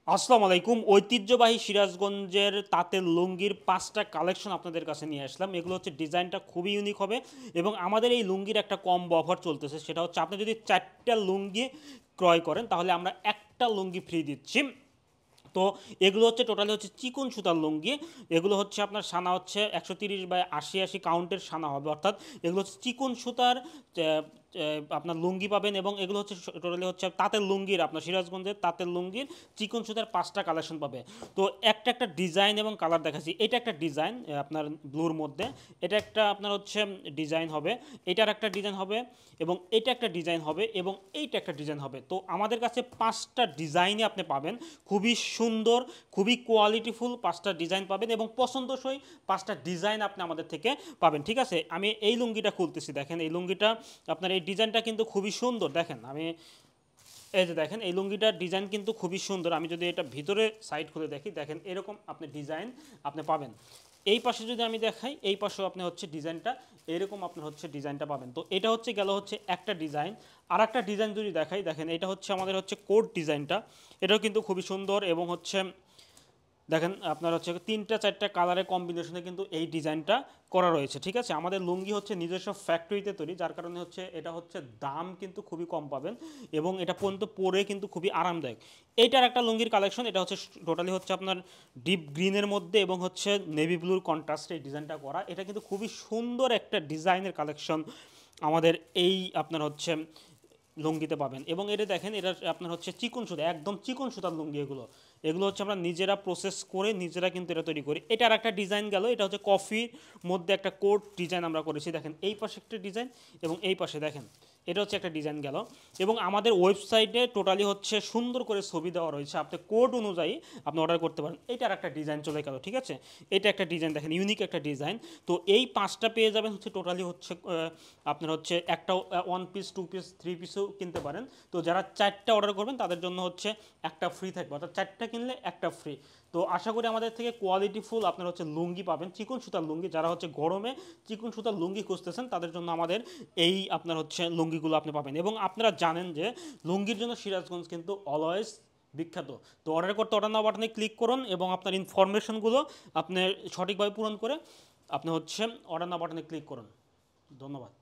আসসালামু আলাইকুম। ঐতিহ্যবাহী সিরাজগঞ্জের তাঁতের লুঙ্গির ৫টা কালেকশন আপনাদের কাছে নিয়ে আসলাম। এগুলো হচ্ছে ডিজাইনটা খুবই ইউনিক হবে এবং আমাদের এই লুঙ্গির একটা কম্বো অফার চলতেছে। সেটা হচ্ছে আপনি যদি ৪টা লুঙ্গি ক্রয় করেন তাহলে আমরা একটা লুঙ্গি ফ্রি দিচ্ছি। তো এগুলো হচ্ছে টোটালি হচ্ছে চিকন সুতার লুঙ্গি। এগুলো হচ্ছে আপনার সানা হচ্ছে ১৩০/৮০ কাউন্টের সানা হবে, অর্থাৎ এগুলো হচ্ছে চিকন সুতার আপনার লুঙ্গি পাবেন এবং এগুলো হচ্ছে টোটালি হচ্ছে তাঁতের লুঙ্গির, আপনার সিরাজগঞ্জের তাঁতের লুঙ্গির চিকন সুতার ৫টা কালেকশন পাবে। তো একটা একটা ডিজাইন এবং কালার দেখাচ্ছি। এটা একটা ডিজাইন আপনার ব্লুর মধ্যে, এটা একটা আপনার হচ্ছে ডিজাইন হবে, এটার একটা ডিজাইন হবে এবং এটা একটা ডিজাইন হবে এবং এইটা একটা ডিজাইন হবে। তো আমাদের কাছে ৫টা ডিজাইনে আপনি পাবেন, খুবই সুন্দর, খুবই কোয়ালিটিফুল ৫টা ডিজাইন পাবেন এবং পছন্দসই ৫টা ডিজাইন আপনি আমাদের থেকে পাবেন। ঠিক আছে, আমি এই লুঙ্গিটা খুলতেছি। দেখেন এই লুঙ্গিটা, আপনার এই ডিজাইনটা কিন্তু খুবই সুন্দর। দেখেন আমি এই যে দেখেন এই লুঙ্গিটার ডিজাইন কিন্তু খুবই সুন্দর। আমি যদি এটা ভিতরে সাইড খুলে দেখি, দেখেন এরকম আপনি ডিজাইন আপনি পাবেন। এই পাশে যদি আমি দেখাই, এই পাশেও আপনি হচ্ছে ডিজাইনটা এরকম আপনার হচ্ছে ডিজাইনটা পাবেন। তো এটা হচ্ছে গেল হচ্ছে একটা ডিজাইন। আর একটা ডিজাইন যদি দেখাই, দেখেন এটা হচ্ছে আমাদের হচ্ছে কোট ডিজাইনটা। এটাও কিন্তু খুবই সুন্দর এবং হচ্ছে দেখেন আপনার হচ্ছে ৩টা ৪টা কালারের কম্বিনেশনে কিন্তু এই ডিজাইনটা করা রয়েছে। ঠিক আছে, আমাদের লুঙ্গি হচ্ছে নিজস্ব ফ্যাক্টরিতে তৈরি, যার কারণে হচ্ছে এটা হচ্ছে দাম কিন্তু খুবই কম পাবেন এবং এটা পর্যন্ত পরে কিন্তু খুবই আরামদায়ক। এইটার একটা লুঙ্গির কালেকশন, এটা হচ্ছে টোটালি হচ্ছে আপনার ডিপ গ্রিনের মধ্যে এবং হচ্ছে নেভি ব্লুর কন্ট্রাস্টে এই ডিজাইনটা করা। এটা কিন্তু খুবই সুন্দর একটা ডিজাইনের কালেকশন আমাদের এই আপনার হচ্ছে লুঙ্গিতে পাবেন। এবং এটা দেখেন, এটা আপনার হচ্ছে চিকন সুতা, একদম চিকন সুতার লুঙ্গি। এগুলো এগুলো হচ্ছে আমরা নিজেরা প্রসেস করে নিজেরা কিন্তু এটা তৈরি করি। এটার একটা ডিজাইন গেল, এটা হচ্ছে কফির মধ্যে একটা কোট ডিজাইন আমরা করেছি। দেখেন এই পাশে একটা ডিজাইন এবং এই পাশে দেখেন এটা হচ্ছে একটা ডিজাইন গেল। এবং আমাদের ওয়েবসাইটে টোটালি হচ্ছে সুন্দর করে ছবি দেওয়া রয়েছে, আপনি কোড অনুযায়ী আপনি অর্ডার করতে পারেন। এটার একটা ডিজাইন চলে গেল। ঠিক আছে, এটা একটা ডিজাইন, দেখেন ইউনিক একটা ডিজাইন। তো এই ৫টা পেয়ে যাবেন হচ্ছে টোটালি হচ্ছে আপনার হচ্ছে একটা 1 পিস 2 পিস 3 পিসও কিনতে পারেন। তো যারা 4টা অর্ডার করবেন তাদের জন্য হচ্ছে একটা ফ্রি থাকবে, অর্থাৎ 4টা কিনলে একটা ফ্রি। তো আশা করি আমাদের থেকে কোয়ালিটিফুল আপনার হচ্ছে লুঙ্গি পাবেন, চিকন সুতার লুঙ্গি। যারা হচ্ছে গরমে চিকন সুতার লুঙ্গি খুঁজতেছেন তাদের জন্য আমাদের এই আপনার হচ্ছে লুঙ্গিগুলো আপনি পাবেন। এবং আপনারা জানেন যে লুঙ্গির জন্য সিরাজগঞ্জ কিন্তু অলওয়েজ বিখ্যাত। তো অর্ডার করতে অর্ডার নাও বাটনে ক্লিক করুন এবং আপনার ইনফরমেশনগুলো আপনি সঠিকভাবে পূরণ করে আপনি হচ্ছে অর্ডার নাও বাটনে ক্লিক করুন। ধন্যবাদ।